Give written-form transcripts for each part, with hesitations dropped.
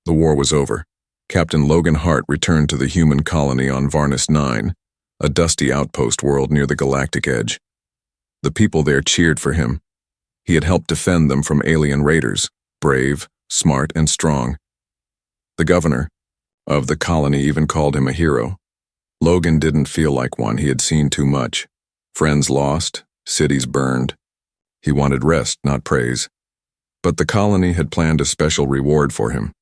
The war was over. Captain Logan Hart returned to the human colony on Varnus 9, a dusty outpost world near the galactic edge. The people there cheered for him. He had helped defend them from alien raiders, brave, smart, and strong. The governor of the colony even called him a hero. Logan didn't feel like one. He had seen too much. Friends lost, cities burned. He wanted rest, not praise. But the colony had planned a special reward for him.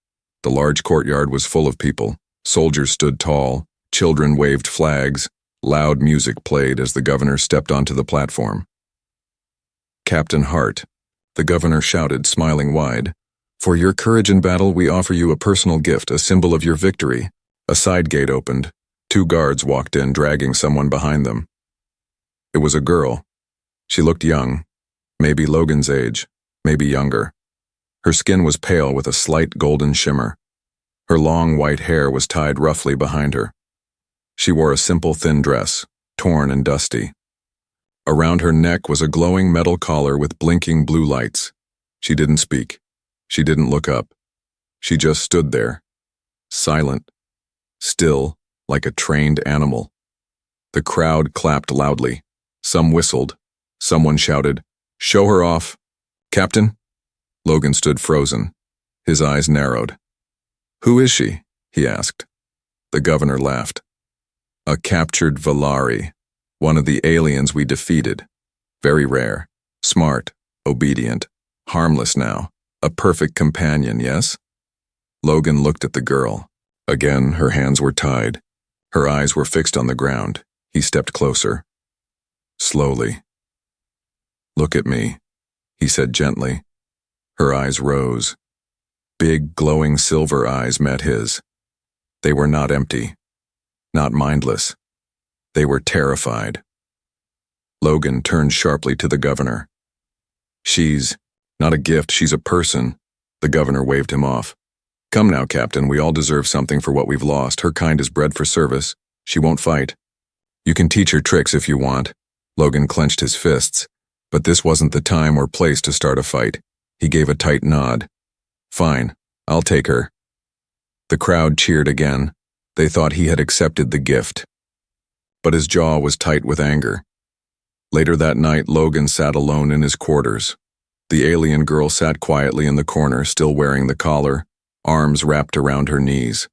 The large courtyard was full of people. Soldiers stood tall, children waved flags, loud music played as the governor stepped onto the platform. "Captain Hart," the governor shouted, smiling wide, "for your courage in battle, we offer you a personal gift, a symbol of your victory." A side gate opened. 2 guards walked in, dragging someone behind them. It was a girl. She looked young, maybe Logan's age, maybe younger. Her skin was pale with a slight golden shimmer. Her long white hair was tied roughly behind her. She wore a simple thin dress, torn and dusty. Around her neck was a glowing metal collar with blinking blue lights. She didn't speak. She didn't look up. She just stood there, silent, still, like a trained animal. The crowd clapped loudly. Some whistled. Someone shouted, "Show her off." "Captain?" Logan stood frozen. His eyes narrowed. "Who is she?" he asked. The governor laughed. "A captured Valari, one of the aliens we defeated. Very rare, smart, obedient, harmless now. A perfect companion, yes?" Logan looked at the girl. Again, her hands were tied. Her eyes were fixed on the ground. He stepped closer. Slowly. "Look at me," he said gently. Her eyes rose. Big, glowing silver eyes met his. They were not empty, not mindless. They were terrified. Logan turned sharply to the governor. "She's not a gift, she's a person." The governor waved him off. "Come now, Captain, we all deserve something for what we've lost. Her kind is bred for service. She won't fight. You can teach her tricks if you want." Logan clenched his fists, but this wasn't the time or place to start a fight. He gave a tight nod. "Fine, I'll take her." The crowd cheered again. They thought he had accepted the gift. But his jaw was tight with anger. Later that night, Logan sat alone in his quarters. The alien girl sat quietly in the corner, still wearing the collar, arms wrapped around her knees.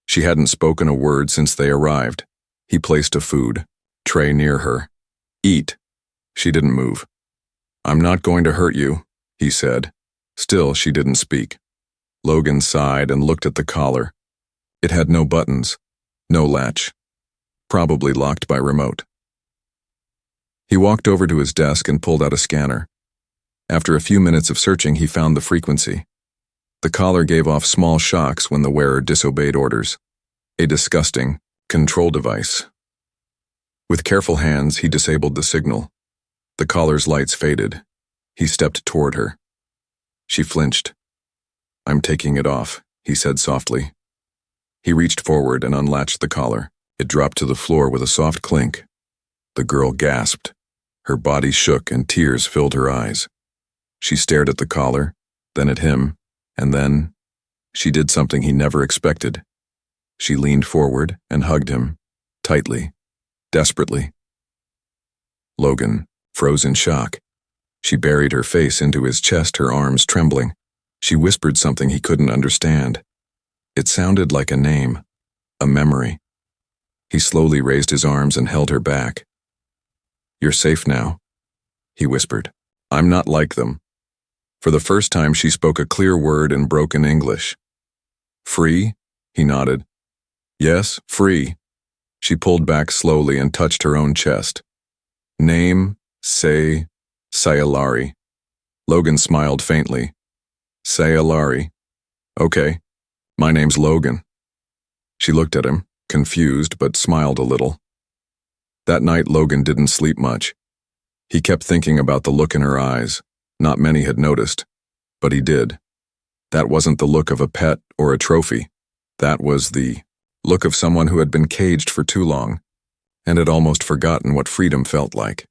She hadn't spoken a word since they arrived. He placed a food tray near her. "Eat." She didn't move. "I'm not going to hurt you," he said. Still, she didn't speak. Logan sighed and looked at the collar. It had no buttons, no latch. Probably locked by remote. He walked over to his desk and pulled out a scanner. After a few minutes of searching, he found the frequency. The collar gave off small shocks when the wearer disobeyed orders. A disgusting control device. With careful hands, he disabled the signal. The collar's lights faded. He stepped toward her. She flinched. "I'm taking it off," he said softly. He reached forward and unlatched the collar. It dropped to the floor with a soft clink. The girl gasped. Her body shook and tears filled her eyes. She stared at the collar, then at him, and then she did something he never expected. She leaned forward and hugged him, tightly, desperately. Logan froze in shock. She buried her face into his chest, her arms trembling. She whispered something he couldn't understand. It sounded like a name, a memory. He slowly raised his arms and held her back. "You're safe now," he whispered. "I'm not like them." For the first time, she spoke a clear word in broken English. "Free?" He nodded. "Yes, free." She pulled back slowly and touched her own chest. "Name, say, Sayalari." Logan smiled faintly. "Sayalari. Okay, my name's Logan." She looked at him, confused but smiled a little. That night, Logan didn't sleep much. He kept thinking about the look in her eyes. Not many had noticed, but he did. That wasn't the look of a pet or a trophy. That was the look of someone who had been caged for too long and had almost forgotten what freedom felt like.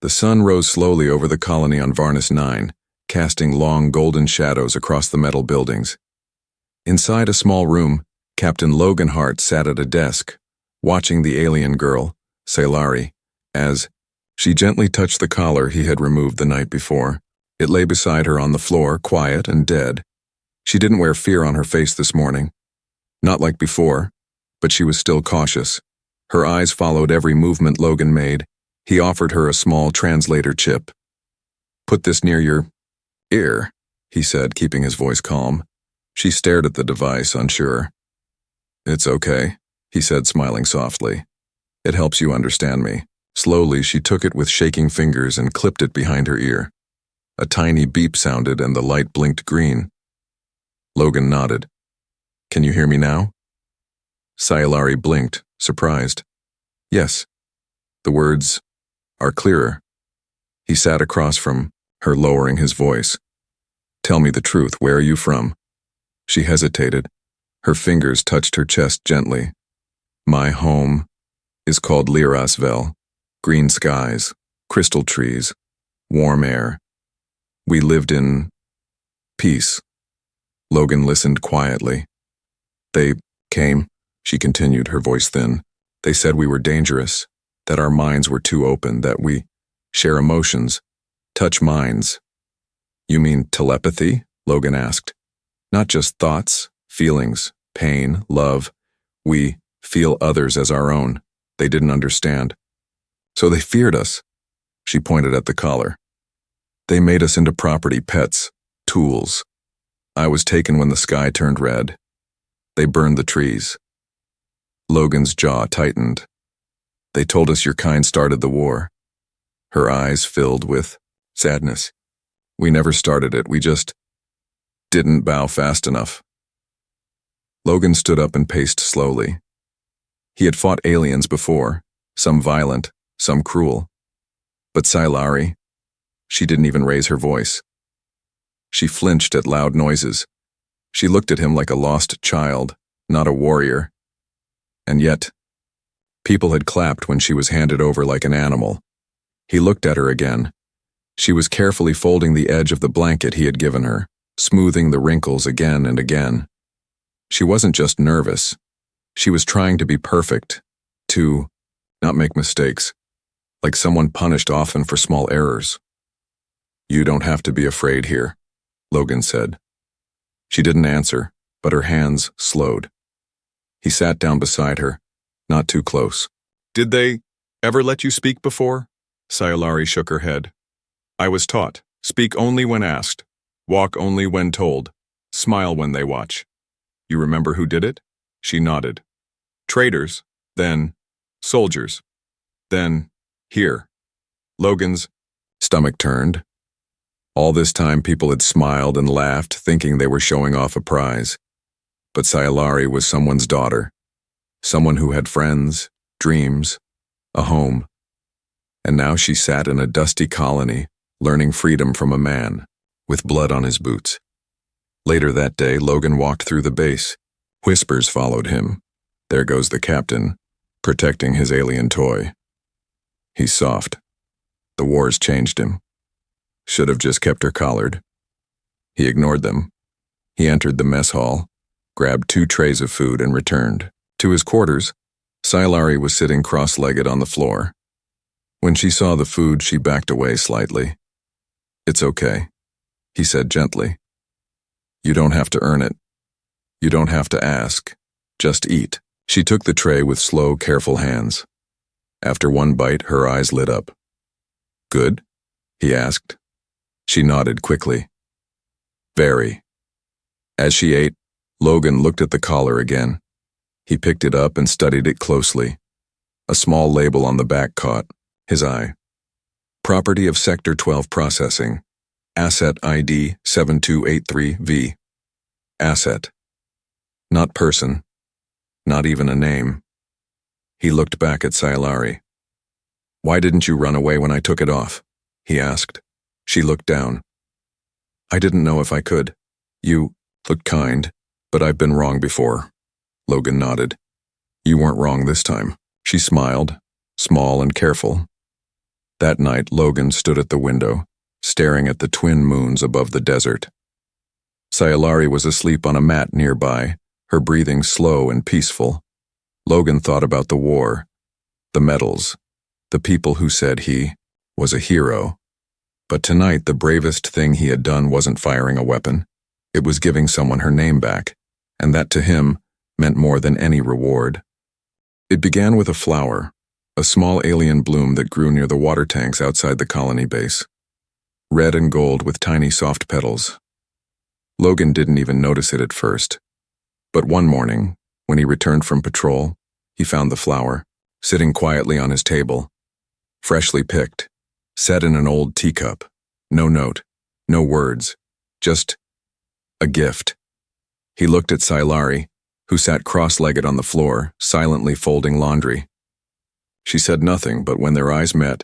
The sun rose slowly over the colony on Varnus 9, casting long golden shadows across the metal buildings. Inside a small room, Captain Logan Hart sat at a desk, watching the alien girl, Sailari, as she gently touched the collar he had removed the night before. It lay beside her on the floor, quiet and dead. She didn't wear fear on her face this morning. Not like before, but she was still cautious. Her eyes followed every movement Logan made. He offered her a small translator chip. "Put this near your ear," he said, keeping his voice calm. She stared at the device, unsure. "It's okay," he said, smiling softly. "It helps you understand me." Slowly, she took it with shaking fingers and clipped it behind her ear. A tiny beep sounded and the light blinked green. Logan nodded. "Can you hear me now?" Sailari blinked, surprised. "Yes. The words are clearer." He sat across from her, lowering his voice. "Tell me the truth. Where are you from?" She hesitated. Her fingers touched her chest gently. "My home is called Lirasvel. Green skies, crystal trees, warm air. We lived in peace." Logan listened quietly. "They came," she continued, her voice thin. "They said we were dangerous, that our minds were too open, that we share emotions, touch minds." "You mean telepathy?" Logan asked. "Not just thoughts, feelings, pain, love. We feel others as our own." They didn't understand. "So they feared us." She pointed at the collar. "They made us into property, pets, tools. I was taken when the sky turned red. They burned the trees." Logan's jaw tightened. "They told us your kind started the war." Her eyes filled with sadness. "We never started it, we just didn't bow fast enough." Logan stood up and paced slowly. He had fought aliens before, some violent, some cruel. But Sailari, she didn't even raise her voice. She flinched at loud noises. She looked at him like a lost child, not a warrior. And yet, people had clapped when she was handed over like an animal. He looked at her again. She was carefully folding the edge of the blanket he had given her, smoothing the wrinkles again and again. She wasn't just nervous. She was trying to be perfect, to not make mistakes, like someone punished often for small errors. "You don't have to be afraid here," Logan said. She didn't answer, but her hands slowed. He sat down beside her, not too close. "Did they ever let you speak before?" Sailari shook her head. "I was taught, speak only when asked, walk only when told, smile when they watch." "You remember who did it?" She nodded. "Traitors, then soldiers, then here." Logan's stomach turned. All this time people had smiled and laughed, thinking they were showing off a prize. But Sailari was someone's daughter, someone who had friends, dreams, a home. And now she sat in a dusty colony, learning freedom from a man, with blood on his boots. Later that day, Logan walked through the base. Whispers followed him. There goes the captain, protecting his alien toy. He's soft. The war's changed him. Should have just kept her collared. He ignored them. He entered the mess hall, grabbed 2 trays of food and returned. To his quarters, Sailari was sitting cross-legged on the floor. When she saw the food, she backed away slightly. "It's okay," he said gently. "You don't have to earn it. You don't have to ask. Just eat." She took the tray with slow, careful hands. After one bite, her eyes lit up. "Good?" he asked. She nodded quickly. "Very." As she ate, Logan looked at the collar again. He picked it up and studied it closely. A small label on the back caught his eye. "Property of Sector 12 Processing. Asset ID 7283V. Asset. Not person. Not even a name." He looked back at Sailari. "Why didn't you run away when I took it off?" he asked. She looked down. "I didn't know if I could. You looked kind, but I've been wrong before." Logan nodded. "You weren't wrong this time." She smiled, small and careful. That night, Logan stood at the window, staring at the twin moons above the desert. Sayalari was asleep on a mat nearby, her breathing slow and peaceful. Logan thought about the war, the medals, the people who said he was a hero. But tonight, the bravest thing he had done wasn't firing a weapon. It was giving someone her name back, and that to him meant more than any reward. It began with a flower, a small alien bloom that grew near the water tanks outside the colony base. Red and gold with tiny soft petals. Logan didn't even notice it at first. But one morning, when he returned from patrol, he found the flower, sitting quietly on his table. Freshly picked, set in an old teacup. No note, no words, just a gift. He looked at Sayalari, who sat cross-legged on the floor, silently folding laundry. She said nothing, but when their eyes met,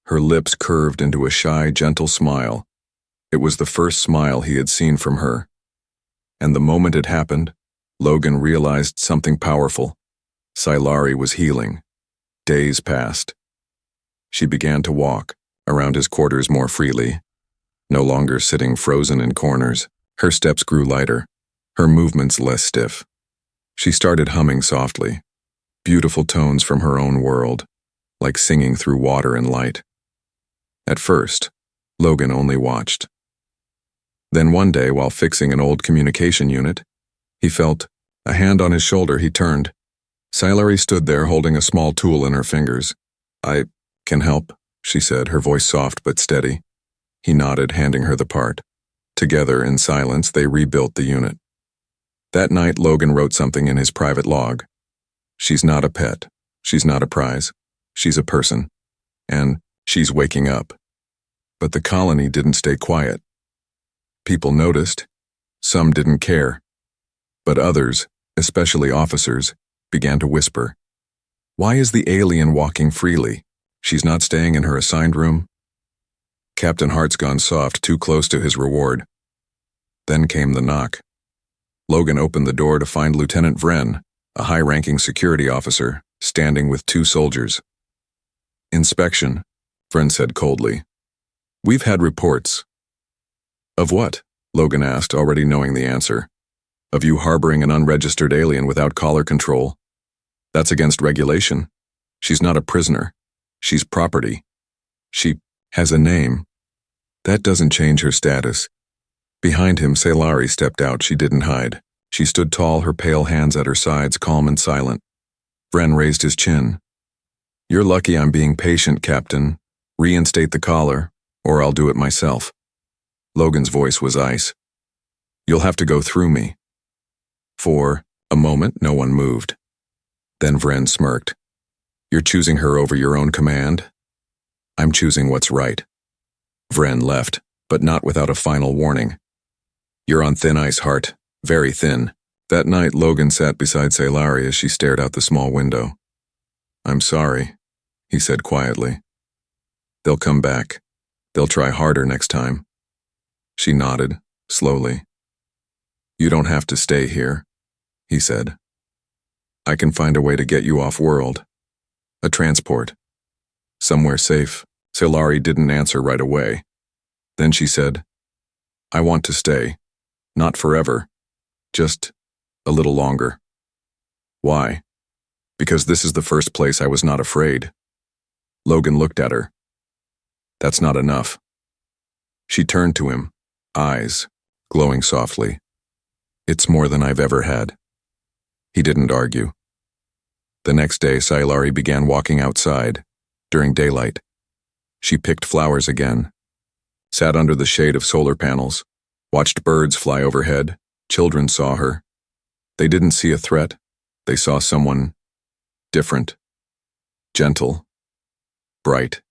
her lips curved into a shy, gentle smile. It was the first smile he had seen from her. And the moment it happened, Logan realized something powerful. Sayalari was healing. Days passed. She began to walk around his quarters more freely, no longer sitting frozen in corners. Her steps grew lighter, her movements less stiff. She started humming softly, beautiful tones from her own world, like singing through water and light. At first, Logan only watched. Then one day, while fixing an old communication unit, he felt a hand on his shoulder. He turned. Sayalari stood there holding a small tool in her fingers. "I can help," she said, her voice soft but steady. He nodded, handing her the part. Together, in silence, they rebuilt the unit. That night, Logan wrote something in his private log. "She's not a pet. She's not a prize. She's a person. And she's waking up." But the colony didn't stay quiet. People noticed. Some didn't care. But others, especially officers, began to whisper. "Why is the alien walking freely? She's not staying in her assigned room?" Captain Hart's gone soft, too close to his reward. Then came the knock. Logan opened the door to find Lieutenant Vren, a high-ranking security officer, standing with 2 soldiers. "Inspection," Vren said coldly. "We've had reports." "Of what?" Logan asked, already knowing the answer. "Of you harboring an unregistered alien without collar control. That's against regulation. She's not a prisoner. She's property. She has a name. That doesn't change her status." Behind him, Sayalari stepped out. She didn't hide. She stood tall, her pale hands at her sides, calm and silent. Vren raised his chin. "You're lucky I'm being patient, Captain. Reinstate the collar, or I'll do it myself." Logan's voice was ice. "You'll have to go through me." For a moment, no one moved. Then Vren smirked. "You're choosing her over your own command?" "I'm choosing what's right." Vren left, but not without a final warning. "You're on thin ice, Hart. Very thin." That night, Logan sat beside Sayalari as she stared out the small window. "I'm sorry," he said quietly. "They'll come back. They'll try harder next time." She nodded, slowly. "You don't have to stay here," he said. "I can find a way to get you off-world. A transport. Somewhere safe." Sayalari didn't answer right away. Then she said, "I want to stay. Not forever. Just a little longer." "Why?" "Because this is the first place I was not afraid." Logan looked at her. "That's not enough." She turned to him, eyes glowing softly. "It's more than I've ever had." He didn't argue. The next day, Sayalari began walking outside, during daylight. She picked flowers again, sat under the shade of solar panels, watched birds fly overhead. Children saw her. They didn't see a threat. They saw someone different, gentle, bright.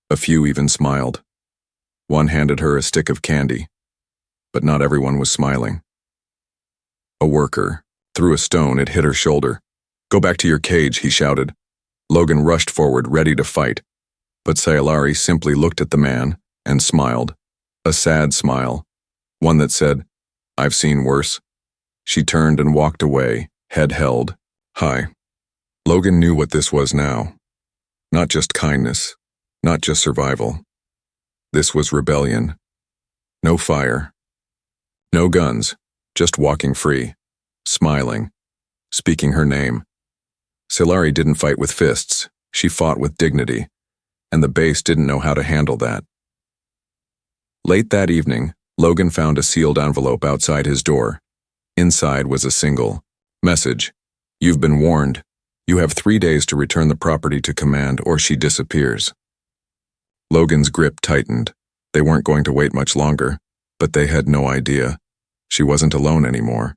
A few even smiled. One handed her a stick of candy, but not everyone was smiling. A worker threw a stone. It hit her shoulder. "Go back to your cage," he shouted. Logan rushed forward, ready to fight, but Sayalari simply looked at the man and smiled. A sad smile, one that said, "I've seen worse." She turned and walked away, head held high. Logan knew what this was now. Not just kindness, not just survival. This was rebellion. No fire. No guns. Just walking free. Smiling. Speaking her name. Silari didn't fight with fists. She fought with dignity. And the base didn't know how to handle that. Late that evening, Logan found a sealed envelope outside his door. Inside was a single message. You've been warned. You have 3 days to return the property to command or she disappears. Logan's grip tightened. They weren't going to wait much longer, but they had no idea. She wasn't alone anymore.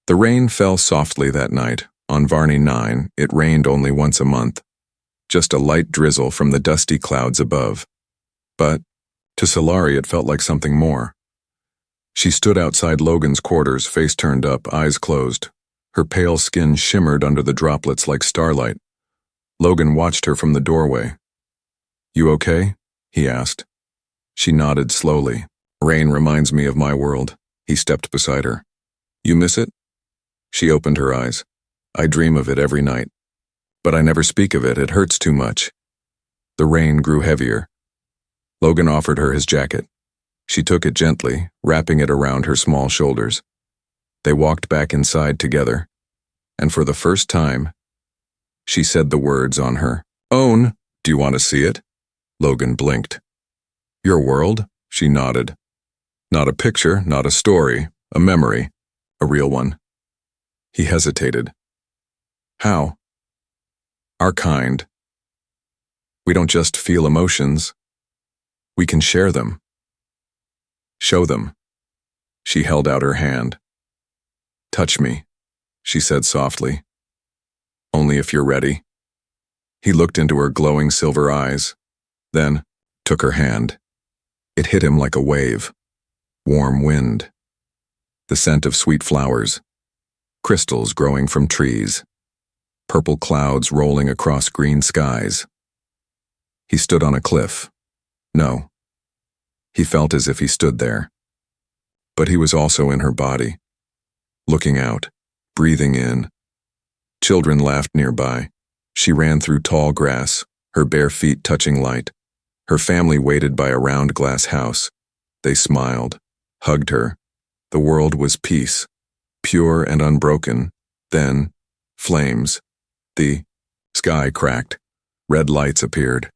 The rain fell softly that night. On Varney 9, it rained only once a month. Just a light drizzle from the dusty clouds above. But to Silari, it felt like something more. She stood outside Logan's quarters, face turned up, eyes closed. Her pale skin shimmered under the droplets like starlight. Logan watched her from the doorway. "You okay?" he asked. She nodded slowly. "Rain reminds me of my world." He stepped beside her. "You miss it?" She opened her eyes. "I dream of it every night. But I never speak of it, it hurts too much." The rain grew heavier. Logan offered her his jacket. She took it gently, wrapping it around her small shoulders. They walked back inside together, and for the first time, she said the words on her own. "Do you want to see it?" Logan blinked. "Your world?" She nodded. "Not a picture, not a story, a memory, a real one." He hesitated. "How?" "Our kind. We don't just feel emotions. We can share them. Show them." She held out her hand. "Touch me," she said softly. "Only if you're ready." He looked into her glowing silver eyes, then took her hand. It hit him like a wave. Warm wind. The scent of sweet flowers. Crystals growing from trees. Purple clouds rolling across green skies. He stood on a cliff. No. He felt as if he stood there. But he was also in her body. Looking out, breathing in. Children laughed nearby. She ran through tall grass, her bare feet touching light. Her family waited by a round glass house. They smiled, hugged her. The world was peace, pure and unbroken. Then, flames. The sky cracked. Red lights appeared.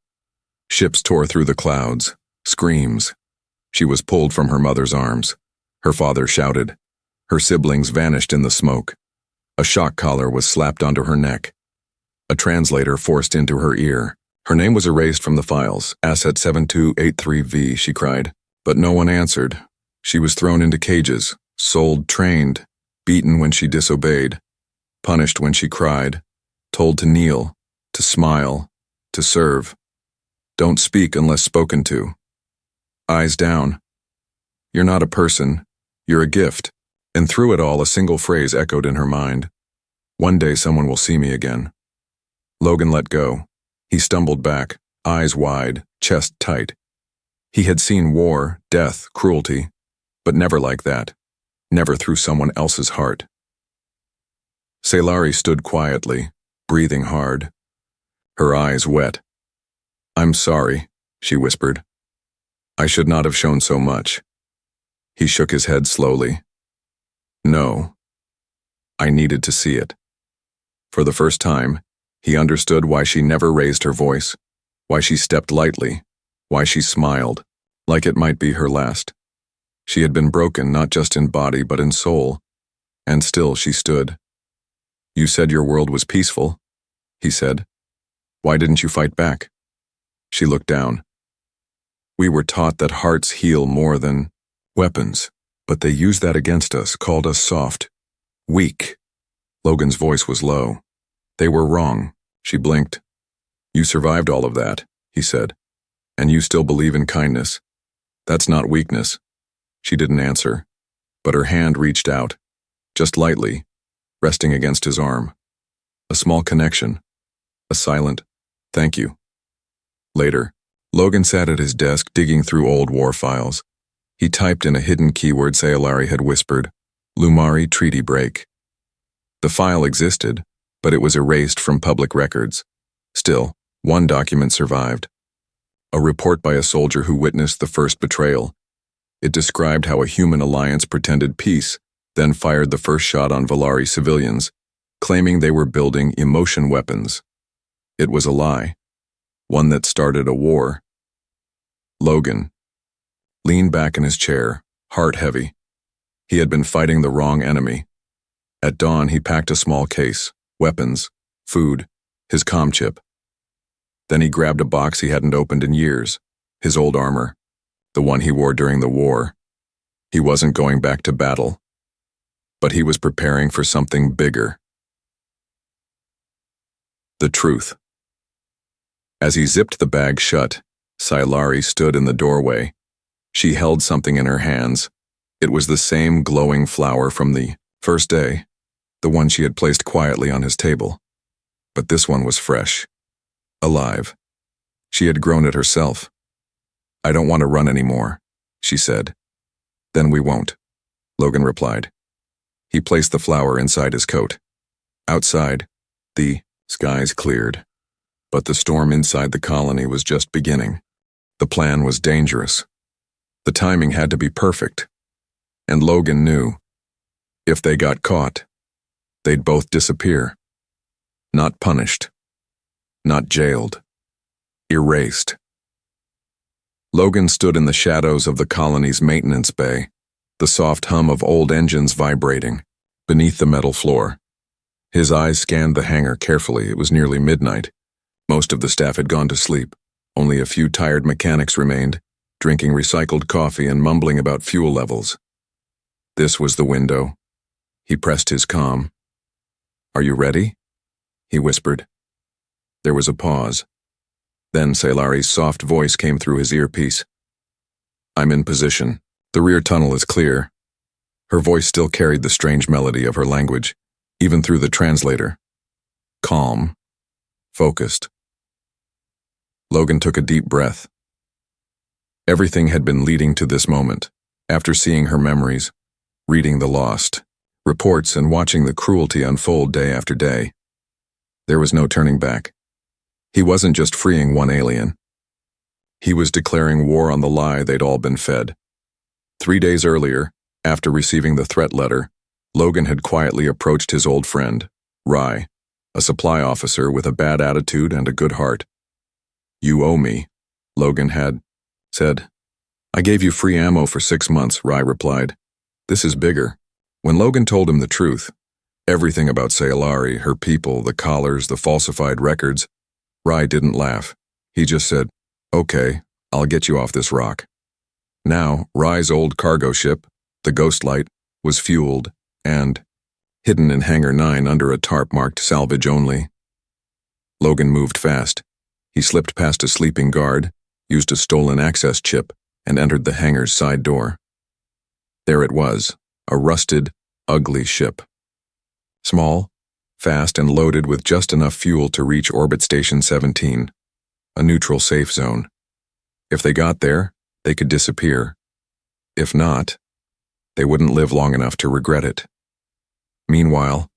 Ships tore through the clouds. Screams. She was pulled from her mother's arms. Her father shouted. Her siblings vanished in the smoke. A shock collar was slapped onto her neck. A translator forced into her ear. Her name was erased from the files. "Asset 7283V, she cried. But no one answered. She was thrown into cages, sold, trained, beaten when she disobeyed, punished when she cried, told to kneel, to smile, to serve. Don't speak unless spoken to. Eyes down. You're not a person. You're a gift." And through it all, a single phrase echoed in her mind. "One day someone will see me again." Logan let go. He stumbled back, eyes wide, chest tight. He had seen war, death, cruelty, but never like that. Never through someone else's heart. Silari stood quietly, breathing hard. Her eyes wet. "I'm sorry," she whispered. "I should not have shown so much." He shook his head slowly. "No. I needed to see it." For the first time, he understood why she never raised her voice, why she stepped lightly, why she smiled, like it might be her last. She had been broken not just in body but in soul, and still she stood. "You said your world was peaceful," he said. "Why didn't you fight back?" She looked down. "We were taught that hearts heal more than weapons, but they used that against us, called us soft, weak." Logan's voice was low. "They were wrong." She blinked. "You survived all of that," he said. "And you still believe in kindness. That's not weakness." She didn't answer, but her hand reached out, just lightly, resting against his arm. A small connection. A silent, "Thank you." Later, Logan sat at his desk digging through old war files. He typed in a hidden keyword Silari had whispered, "Lumari Treaty Break." The file existed, but it was erased from public records. Still, one document survived. A report by a soldier who witnessed the first betrayal. It described how a human alliance pretended peace, then fired the first shot on Valari civilians, claiming they were building emotion weapons. It was a lie, one that started a war. Logan leaned back in his chair, heart heavy. He had been fighting the wrong enemy. At dawn, he packed a small case, weapons, food, his comm chip. Then he grabbed a box he hadn't opened in years, his old armor, the one he wore during the war. He wasn't going back to battle, but he was preparing for something bigger. The truth. As he zipped the bag shut, Silari stood in the doorway. She held something in her hands. It was the same glowing flower from the first day, the one she had placed quietly on his table. But this one was fresh, alive. She had grown it herself. "I don't want to run anymore," she said. "Then we won't," Logan replied. He placed the flower inside his coat. Outside, the skies cleared. But the storm inside the colony was just beginning. The plan was dangerous. The timing had to be perfect. And Logan knew, if they got caught, they'd both disappear. Not punished. Not jailed. Erased. Logan stood in the shadows of the colony's maintenance bay, the soft hum of old engines vibrating beneath the metal floor. His eyes scanned the hangar carefully. It was nearly midnight. Most of the staff had gone to sleep. Only a few tired mechanics remained, drinking recycled coffee and mumbling about fuel levels. This was the window. He pressed his comm. "Are you ready?" he whispered. There was a pause. Then Sailari's soft voice came through his earpiece. "I'm in position. The rear tunnel is clear." Her voice still carried the strange melody of her language, even through the translator. Calm. Focused. Logan took a deep breath. Everything had been leading to this moment, after seeing her memories, reading the lost reports and watching the cruelty unfold day after day. There was no turning back. He wasn't just freeing one alien. He was declaring war on the lie they'd all been fed. 3 days earlier, after receiving the threat letter, Logan had quietly approached his old friend, Rye, a supply officer with a bad attitude and a good heart. "You owe me," Logan had said. "I gave you free ammo for 6 months," Rye replied. "This is bigger." When Logan told him the truth, everything about Sailari, her people, the collars, the falsified records, Rye didn't laugh. He just said, "Okay, I'll get you off this rock." Now, Rye's old cargo ship, the Ghostlight, was fueled and hidden in Hangar 9 under a tarp marked salvage only. Logan moved fast. He slipped past a sleeping guard, used a stolen access chip, and entered the hangar's side door. There it was, a rusted, ugly ship. Small, fast, and loaded with just enough fuel to reach Orbit Station 17, a neutral safe zone. If they got there, they could disappear. If not, they wouldn't live long enough to regret it. Meanwhile,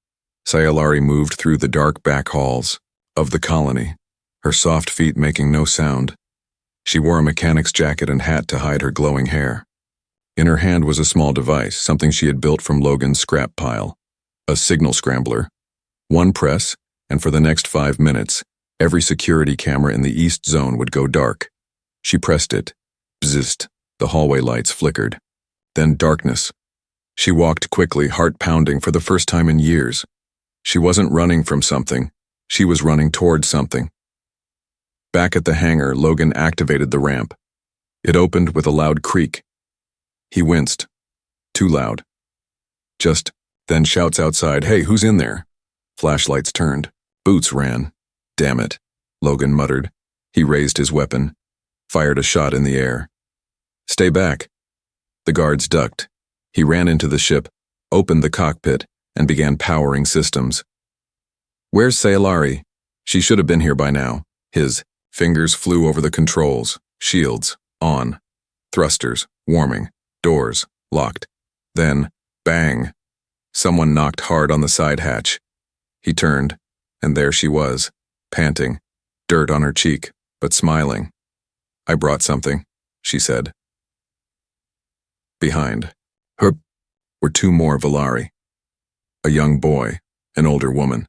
Sayalari moved through the dark back halls of the colony, her soft feet making no sound. She wore a mechanic's jacket and hat to hide her glowing hair. In her hand was a small device, something she had built from Logan's scrap pile, a signal scrambler. One press, and for the next 5 minutes, every security camera in the east zone would go dark. She pressed it. Bzzzt, the hallway lights flickered. Then darkness. She walked quickly, heart pounding for the first time in years. She wasn't running from something. She was running toward something. Back at the hangar, Logan activated the ramp. It opened with a loud creak. He winced. Too loud. Just then shouts outside, "Hey, who's in there?" Flashlights turned. Boots ran. "Damn it," Logan muttered. He raised his weapon, fired a shot in the air. "Stay back." The guards ducked. He ran into the ship, opened the cockpit, and began powering systems. "Where's Sayalari? She should have been here by now." His fingers flew over the controls. Shields, on. Thrusters, warming. Doors, locked. Then, bang. Someone knocked hard on the side hatch. He turned, and there she was, panting, dirt on her cheek, but smiling. I brought something, she said. Behind her were two more Valari. A young boy, an older woman,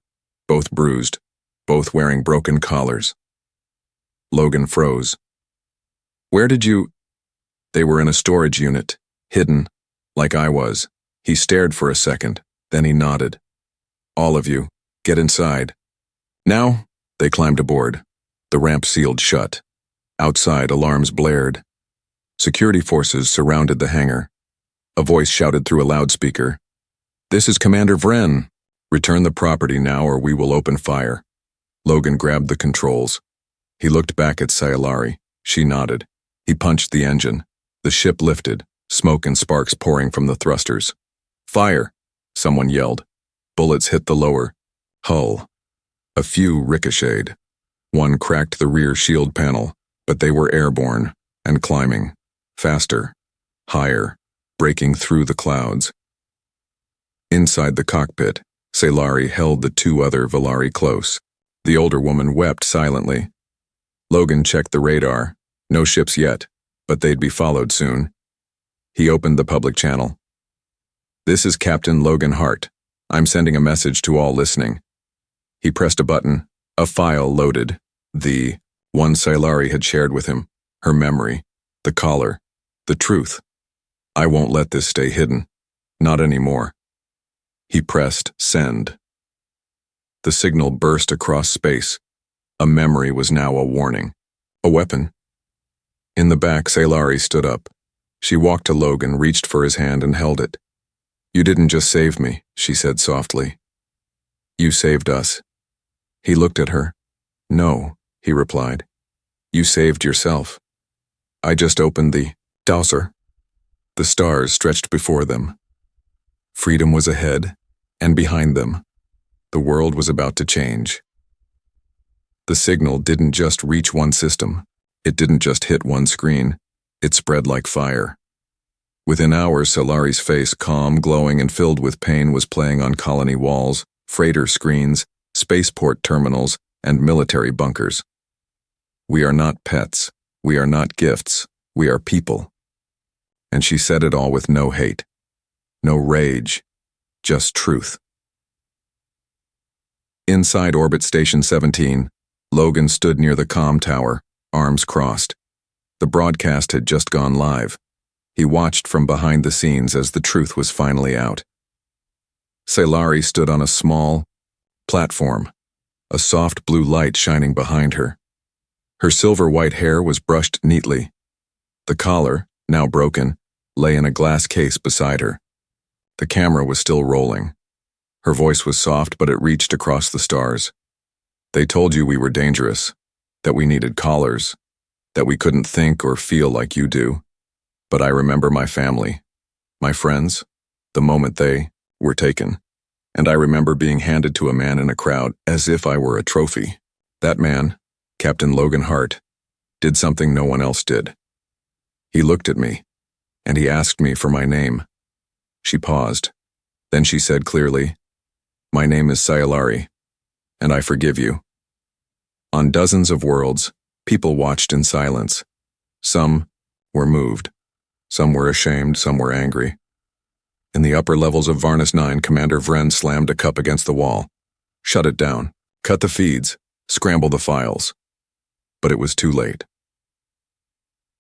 both bruised, both wearing broken collars. Logan froze. Where did you? They were in a storage unit, hidden, like I was. He stared for a second, then he nodded. All of you, get inside. Now, they climbed aboard. The ramp sealed shut. Outside, alarms blared. Security forces surrounded the hangar. A voice shouted through a loudspeaker. This is Commander Vren. Return the property now or we will open fire. Logan grabbed the controls. He looked back at Sayalari. She nodded. He punched the engine. The ship lifted, smoke and sparks pouring from the thrusters. Fire, someone yelled. Bullets hit the lower hull. A few ricocheted. One cracked the rear shield panel, but they were airborne and climbing, faster, higher, breaking through the clouds. Inside the cockpit, Sayalari held the two other Valari close. The older woman wept silently. Logan checked the radar. No ships yet, but they'd be followed soon. He opened the public channel. This is Captain Logan Hart. I'm sending a message to all listening. He pressed a button. A file loaded. The one Sayalari had shared with him. Her memory. The collar. The truth. I won't let this stay hidden. Not anymore. He pressed send. The signal burst across space. A memory was now a warning. A weapon. In the back, Sayalari stood up. She walked to Logan, reached for his hand and held it. You didn't just save me, she said softly. You saved us. He looked at her. No, he replied. You saved yourself. I just opened the dowser. The stars stretched before them. Freedom was ahead, and behind them. The world was about to change. The signal didn't just reach one system. It didn't just hit one screen. It spread like fire. Within hours, Sayalari's face, calm, glowing, and filled with pain, was playing on colony walls, freighter screens, spaceport terminals, and military bunkers. We are not pets. We are not gifts. We are people. And she said it all with no hate, no rage, just truth. Inside Orbit Station 17, Logan stood near the comm tower, arms crossed. The broadcast had just gone live. He watched from behind the scenes as the truth was finally out. Sayalari stood on a small platform, a soft blue light shining behind her. Her silver-white hair was brushed neatly. The collar, now broken, lay in a glass case beside her. The camera was still rolling. Her voice was soft, but it reached across the stars. They told you we were dangerous, that we needed collars, that we couldn't think or feel like you do. But I remember my family, my friends, the moment they were taken. And I remember being handed to a man in a crowd as if I were a trophy. That man, Captain Logan Hart, did something no one else did. He looked at me, and he asked me for my name. She paused. Then she said clearly, My name is Sayalari, and I forgive you. On dozens of worlds, people watched in silence. Some were moved. Some were ashamed, some were angry. In the upper levels of Varnus 9, Commander Vren slammed a cup against the wall. Shut it down, cut the feeds, scramble the files. But it was too late.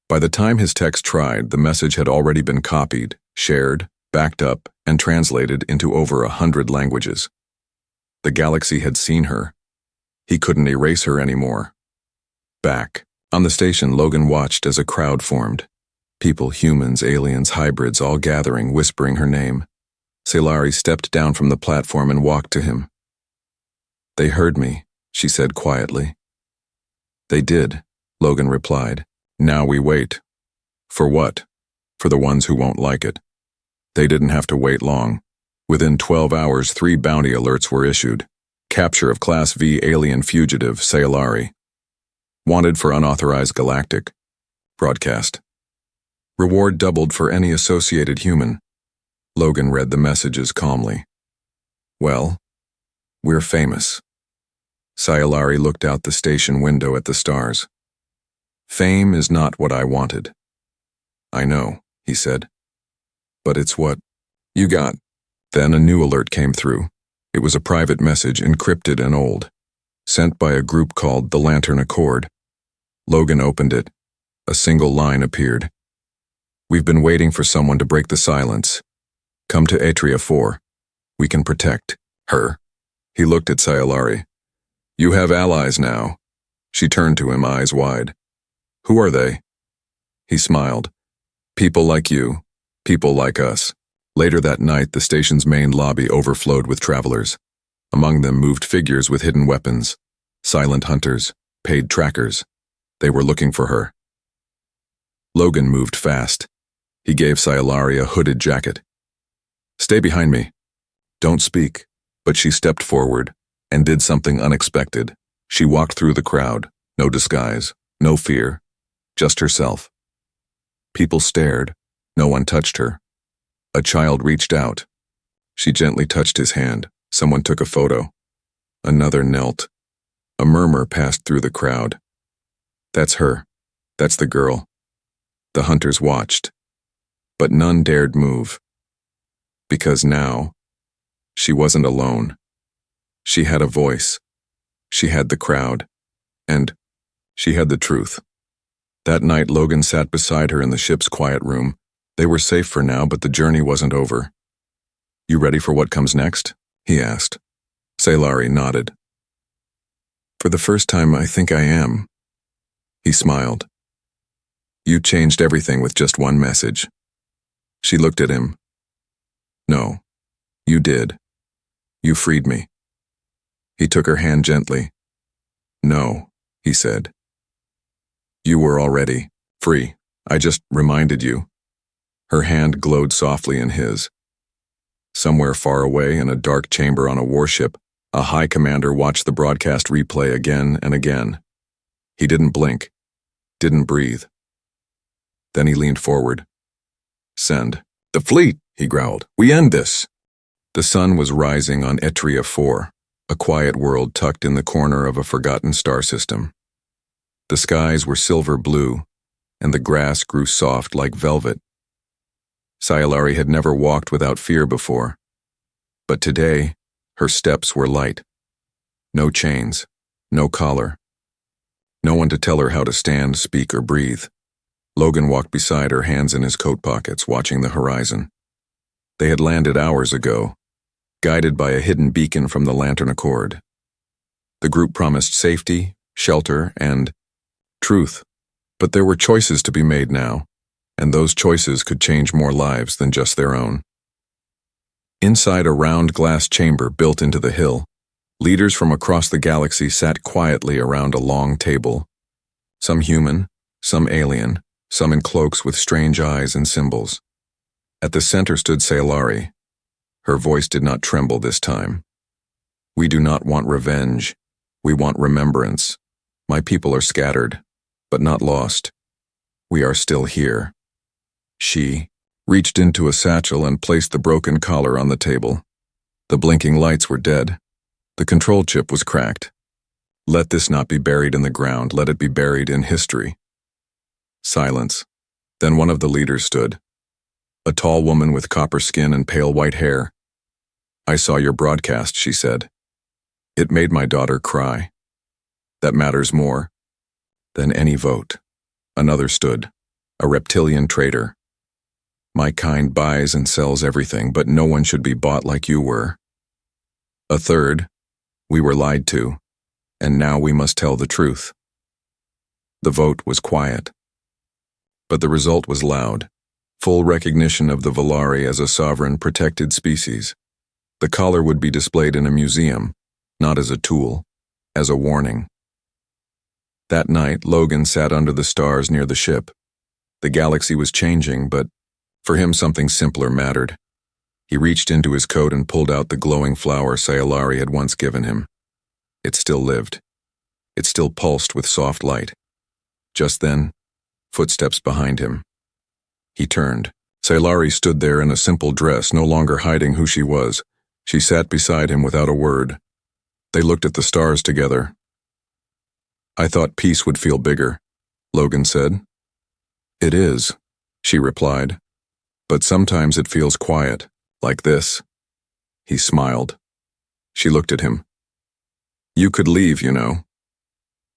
By the time his text tried, the message had already been copied, shared, backed up, and translated into over 100 languages. The galaxy had seen her. He couldn't erase her anymore. Back. On the station, Logan watched as a crowd formed. People, humans, aliens, hybrids, all gathering, whispering her name. Sayalari stepped down from the platform and walked to him. They heard me, she said quietly. They did, Logan replied. Now we wait. For what? For the ones who won't like it. They didn't have to wait long. Within 12 hours, 3 bounty alerts were issued. Capture of Class V alien fugitive, Sayalari. Wanted for unauthorized galactic. Broadcast. Reward doubled for any associated human. Logan read the messages calmly. Well, we're famous. Sayalari looked out the station window at the stars. Fame is not what I wanted. I know, he said. But it's what you got. Then a new alert came through. It was a private message, encrypted and old, sent by a group called the Lantern Accord. Logan opened it. A single line appeared. We've been waiting for someone to break the silence. Come to Atria 4. We can protect her. He looked at Sayalari. You have allies now. She turned to him, eyes wide. Who are they? He smiled. People like you. People like us. Later that night, the station's main lobby overflowed with travelers. Among them moved figures with hidden weapons. Silent hunters. Paid trackers. They were looking for her. Logan moved fast. He gave Sayalari a hooded jacket. Stay behind me. Don't speak. But she stepped forward and did something unexpected. She walked through the crowd. No disguise. No fear. Just herself. People stared. No one touched her. A child reached out. She gently touched his hand. Someone took a photo. Another knelt. A murmur passed through the crowd. That's her. That's the girl. The hunters watched. But none dared move. Because now, she wasn't alone. She had a voice. She had the crowd. And she had the truth. That night, Logan sat beside her in the ship's quiet room. They were safe for now, but the journey wasn't over. You ready for what comes next? He asked. Sayalari nodded. For the first time, I think I am. He smiled. You changed everything with just one message. She looked at him. No, you did. You freed me. He took her hand gently. No, he said. You were already free. I just reminded you. Her hand glowed softly in his. Somewhere far away in a dark chamber on a warship, a high commander watched the broadcast replay again and again. He didn't blink, didn't breathe. Then he leaned forward. Send. The fleet, he growled. We end this. The sun was rising on Atria 4, a quiet world tucked in the corner of a forgotten star system. The skies were silver blue, and the grass grew soft like velvet. Sayalari had never walked without fear before, but today, her steps were light. No chains, no collar. No one to tell her how to stand, speak, or breathe. Logan walked beside her, hands in his coat pockets, watching the horizon. They had landed hours ago, guided by a hidden beacon from the Lantern Accord. The group promised safety, shelter, and truth. But there were choices to be made now, and those choices could change more lives than just their own. Inside a round glass chamber built into the hill, leaders from across the galaxy sat quietly around a long table. Some human, some alien, some in cloaks with strange eyes and symbols. At the center stood Sayalari. Her voice did not tremble this time. We do not want revenge. We want remembrance. My people are scattered, but not lost. We are still here. She reached into a satchel and placed the broken collar on the table. The blinking lights were dead. The control chip was cracked. Let this not be buried in the ground. Let it be buried in history. Silence. Then one of the leaders stood. A tall woman with copper skin and pale white hair. I saw your broadcast, she said. It made my daughter cry. That matters more than any vote. Another stood. A reptilian traitor. My kind buys and sells everything, but no one should be bought like you were. A third. We were lied to, and now we must tell the truth. The vote was quiet. But the result was loud. Full recognition of the Volari as a sovereign protected species. The collar would be displayed in a museum, not as a tool, as a warning. That night, Logan sat under the stars near the ship. The galaxy was changing, but for him something simpler mattered. He reached into his coat and pulled out the glowing flower Sayalari had once given him. It still lived. It still pulsed with soft light. Just then, footsteps behind him. He turned. Sayalari stood there in a simple dress, no longer hiding who she was. She sat beside him without a word. They looked at the stars together. I thought peace would feel bigger, Logan said. It is, she replied. But sometimes it feels quiet, like this. He smiled. She looked at him. You could leave, you know.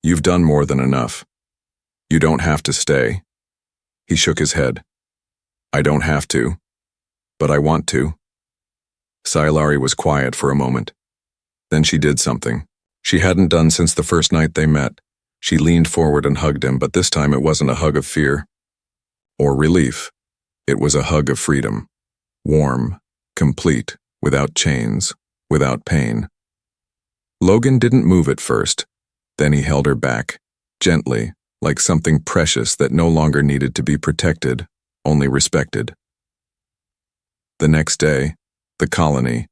You've done more than enough. You don't have to stay. He shook his head. I don't have to, but I want to. Sci-Fi was quiet for a moment. Then she did something she hadn't done since the first night they met. She leaned forward and hugged him, but this time it wasn't a hug of fear or relief. It was a hug of freedom. Warm, complete, without chains, without pain. Logan didn't move at first. Then he held her back, gently, like something precious that no longer needed to be protected, only respected. The next day, the colony,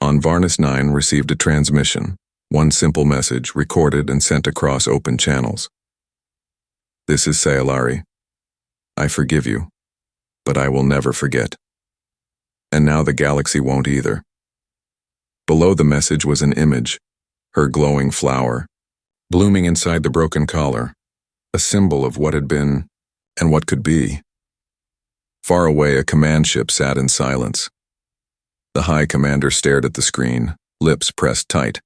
on Varnus 9, received a transmission, one simple message recorded and sent across open channels. This is Sci-Fi. I forgive you, but I will never forget. And now the galaxy won't either. Below the message was an image, her glowing flower, blooming inside the broken collar, a symbol of what had been and what could be. Far away, a command ship sat in silence. The High Commander stared at the screen, lips pressed tight.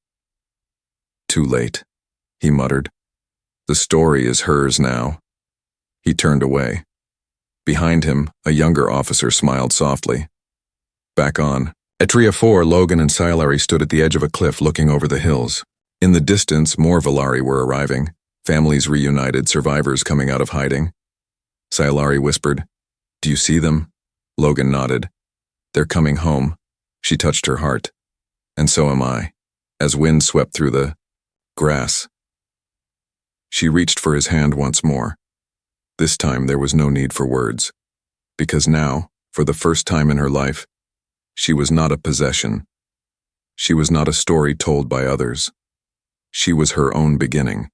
Too late, he muttered. The story is hers now. He turned away. Behind him, a younger officer smiled softly. Back on, Etria 4, Logan and Sci-Fi stood at the edge of a cliff looking over the hills. In the distance, more Valari were arriving, families reunited, survivors coming out of hiding. Sci-Fi whispered, Do you see them? Logan nodded. They're coming home. She touched her heart. And so am I, as wind swept through the grass. She reached for his hand once more. This time there was no need for words, because now, for the first time in her life, she was not a possession. She was not a story told by others. She was her own beginning.